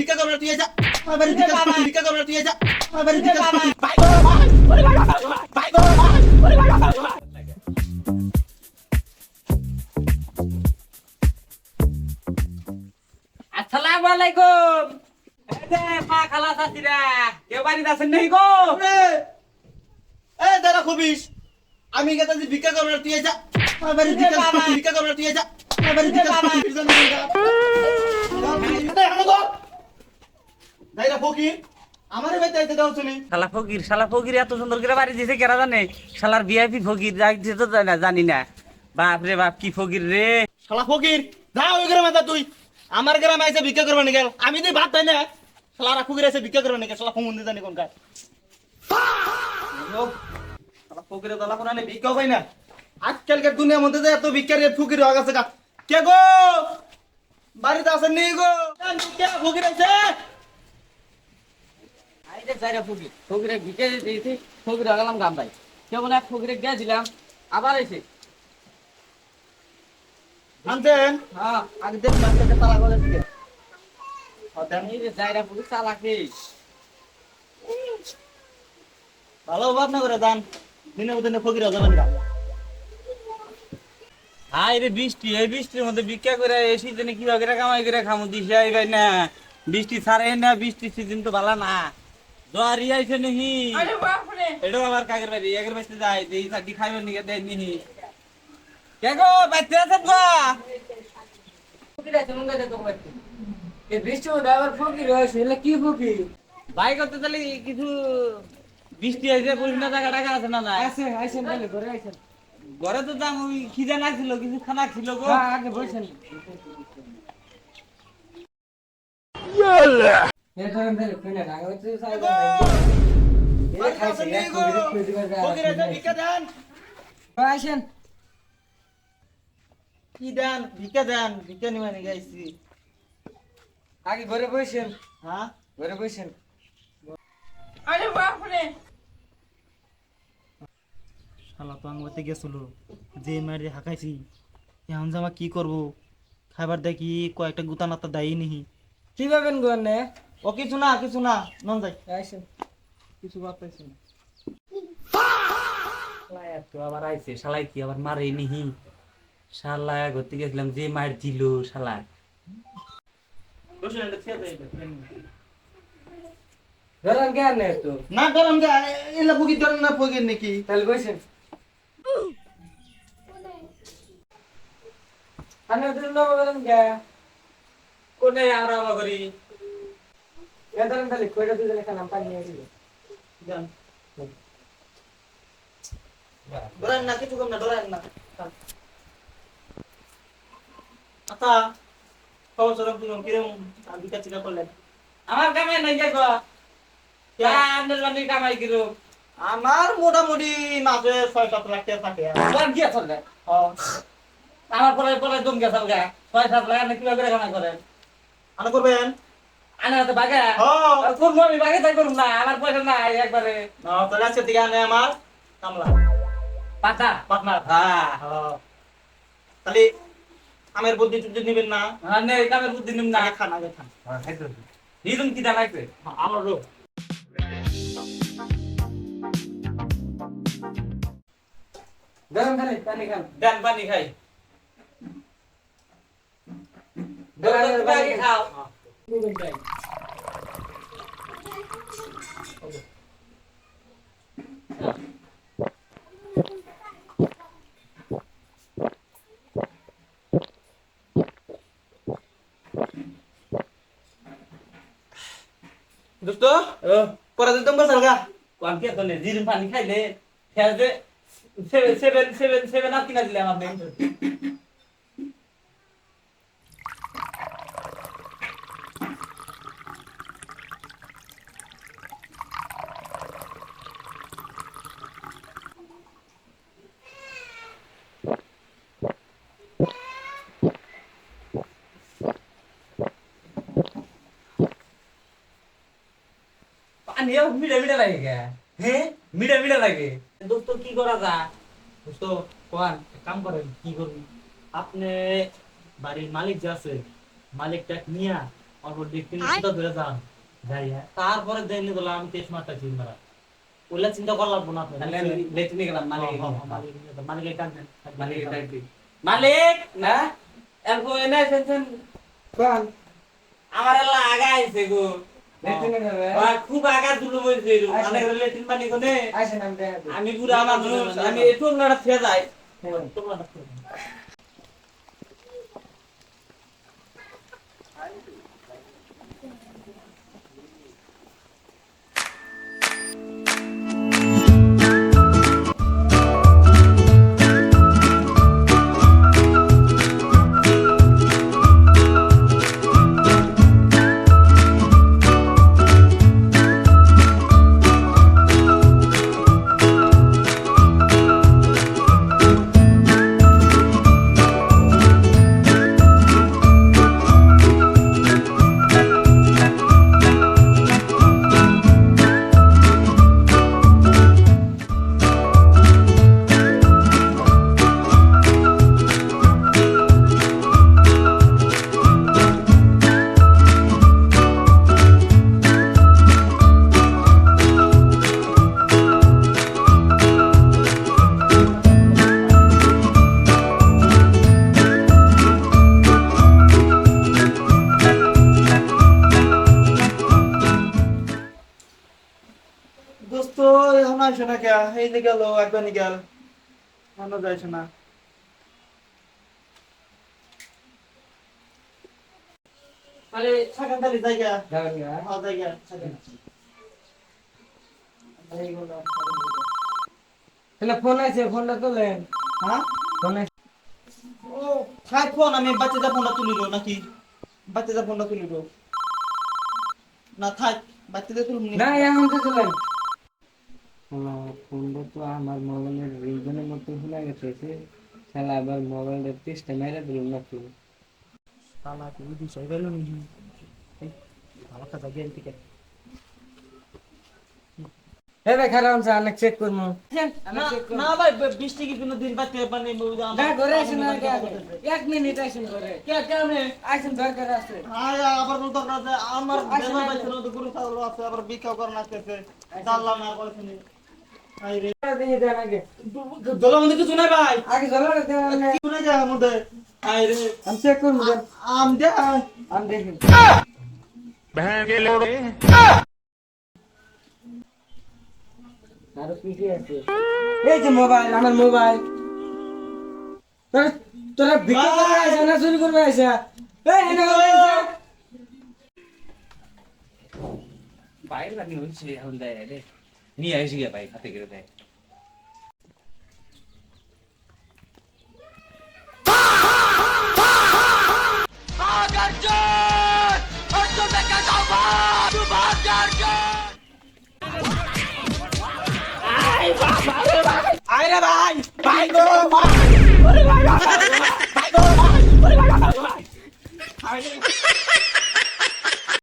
ভিক্ষা করবে তুই যা আমার বাড়ি ভিক্ষা করবে তুই যা আমার বাড়ি ভিক্ষা ভাই আসসালামু আলাইকুম। এই যে পা খালা চাচিরা কেউ বাড়িতে আছেন নাকি গো? এ দাদা খুবিস আমি গেতাছি ভিক্ষা করবে তুই যা আমার বাড়ি ভিক্ষা করবে তুই যা আমার বাড়ি ভিক্ষা দাইরা ফকির আমারে বাইতে আইতে দাও শুনি শালা ফকির এত সুন্দর করে বাড়ি দিয়েছে কেরা জানে? শালার ভিআইপি ফকির যাইছে তো জানি না। বাপ রে বাপ কি ফকির রে। শালা ফকির যা ওই গ্রামে যা তুই আমার গ্রামে আইসে ভিক্ষা করবে নাকি আমি তুই ভাত তাই না শালা ফকির এসে ভিক্ষা করবে নাকি শালা ফোন জানি কোন কাজ শালা ফকিরে দলা কোন আনে ভিক্ষা পাই না আজকালকার দুনিয়ার মধ্যে যে এত ভিক্ষার ফকির হয়ে গেছে গা কে গো বাড়িতে আছেন নি গো কে ফকির আছে এই যে যাইরা ফকির ফকিরে ভিকে দিয়েছি ফকির গেলাম গাম ভাই কেমন এক ফকিরে গেছিলাম আবার এসে আনছেন হ্যাঁ আগে দেখ মাছটাকে তালা করে দিকে এই যে যাইরা ফকির চালাকি ভালো ভাব না করে দান দিনে দিনে ফকির হয়ে যাবেন গা হাই রে বৃষ্টি এই বৃষ্টির মধ্যে ভিক্ষা করে এই সিজনে কিভাবে করে কামাই করে খামু দিছে এই ভাই না বৃষ্টি ছাড়ে না বৃষ্টির সিজন তো ভালো না জ্বর আইছে নাকি আরে বাপরে এটা আবার কাকের বাড়ি একের বাড়িতে যায় দেই সাদি খাইবেন নাকি দেয় নিহি কে গো বাইতে আছেন গো ফকির আছে মঙ্গা দে তো বাইতে এই বৃষ্টি মধ্যে আবার ফকির হয়েছে এলে কি ফকির ভাই করতে তাহলে কিছু বৃষ্টি আইছে পরিষ্কার জায়গা টাকা আছে না না আছে আইছেন বলে ঘরে আইছেন ঘরে তো দাম ওই খিদা লাগছিল কিছু খানা ছিল গো হ্যাঁ আগে বসেন এ ধরেন ধরে ফেলে না ওই তো সাইড এ খাইছে এক ফকির খুঁজে করে ফকির আছে ভিক্ষা দেন আইছেন কি দেন ভিক্ষা নিয়ে নিয়ে গাইছি আগে ঘরে বসেন হ্যাঁ ঘরে বসেন আরে বাপরে শালা তো আঙ্গতে গেছিল যে মারি হাঁকাইছি এখন জামা কি করব খাবার দেখি কয়েকটা গুতা নাতা দেয় নিহি কি পাবেন গনে ও কিছু না নন যাই আইছেন কিছু বাদ পাইছেন শালা এত আবার আইছে শালাই কি আবার মারে নিহি শালা ঘুরতে গেছিলাম যে মার দিল শালা ধরেন কেন তো না ধরেন গা এলা ফকির ধরেন না ফকির নাকি তাহলে বসেন আনে ধরেন না বলেন গে কোনে আর আবার করি এ ধরেন তাহলে কইরা দুজনে খালাম পানি নিয়ে দিবে দেন ধরেন না কিছু কম না ধরেন না আচ্ছা খবর সরম তুমি কিরম ভিক্ষা চিকা করলেন আমার কামাই নাই গো আন্দাজ বানি কামাই কিরো আমার মোটামুটি মাসে ৬-৭ লাখ টাকা থাকে বান কি আছে রে আমার পরে পরে দম গেছাল গা ৬-৭ লাখ না কিভাবে করে কামাই করেন আনা করবেন আনা তো বাগা হ্যাঁ কোন আমি বাগে তাই করুম না আমার পয়সা নাই একবারে তাহলে আজকে থেকে আনে আমার কামলা পাতা পার্টনার হ্যাঁ তাহলে আমের বুদ্ধি টুদ্ধি নিবেন না নে কামের বুদ্ধি নিম না আগে খান খাইতো নিদুম কি জানাইছে আমার রোগ ধরেন তাহলে পানি খান দেন পানি খাই ধরেন পানি খাও বুঝুন তাই দোস্ত পরে দিতাম বসাল গা কোন কি তো নে জিরুম পানি খাইলে খেল যে সেভেন আপ কিনা দিলাম আপনি পানি মিঠা মিঠা লাগে কে হ্যাঁ মিঠা মিঠা লাগে দোস্ত কি করা যা দোস্ত কোন কাম করেন কি করবি আপনি বাড়ির মালিক যে আছে মালিকটা নিয়া অল্প দেখতে নিতে ধরে যান যাই হ্যাঁ তারপরে দেন নিল আমি তেজ মারটা চিন মারা ওলা চিন্তা করা লাগবো না আপনার লেটনি গেলাম মালিক মালিক টানছেন মালিক টাইপি মালিক না এলকো এনে সেনসেন কোন আমার এলা আগা আইছে গো লেটনি যাবে খুব আগা দুলো বইছে মানে লেটিন পানি কোনে আসেন আমি দেখাবো আমি পুরা মানুষ আমি একটু নাড়া খেয়ে যাই তোমরা দোস্ত এখন আসে না কে এই যে গেল একবার গেল এখনো যাইছে না আরে ছাগান তালি জায়গা যাবেন না হ্যাঁ জায়গা ছাগান তাহলে ফোন আছে ফোনটা তোলেন হ্যাঁ ফোন আছে ও খাই ফোন আমি বাচ্চাটা ফোনটা তুলিল নাকি বাচ্চাটা ফোনটা তুলিল না থাক বাচ্চাটা তুলুন না এখন তো তোলেন ফোনটা তো আমার মোবাইলের রিংটনের মতো শোনা গেছে শালা আবার মোবাইলের পিসটা মেরে দিল নাকি তালা কি বিষয় গেল নাকি ভালো কাজ গেল থেকে এ ভাই খারাপ আছে অনেক চেক করবো না ভাই বৃষ্টি কি কোনো দিন বাচ্চা পানি না ঘরে আসেন না এক মিনিট আসেন ঘরে কে কেমনে আসেন দরকার আছে আয় আবার বলতো যে আমার বেলা বাইছে না তো গুরু ছাগল আছে আবার বিকাও করে নাচতেছে জানলাম না করেছে নি আই রে দিয়ে দেন আগে দলা মধ্যে কিছু নাই ভাই আগে জলের দেন কিছু নাই যা মধ্যে আই রে আমি চেক করবো আম দে আমি দেখি আরো কি কি আছে এই যে মোবাইল আমার মোবাইল তোরা বিক্রি করে আসে না চুরি করবে আসে এই এনে বাইরে রাখি হচ্ছে এখন দেয় রে নিয়ে আসি গে ভাই হাতে করে দেয় আরে ভাই ভাই গো ভাই ওরে ভাই ভাই গো ভাই ওরে ভাই ভাই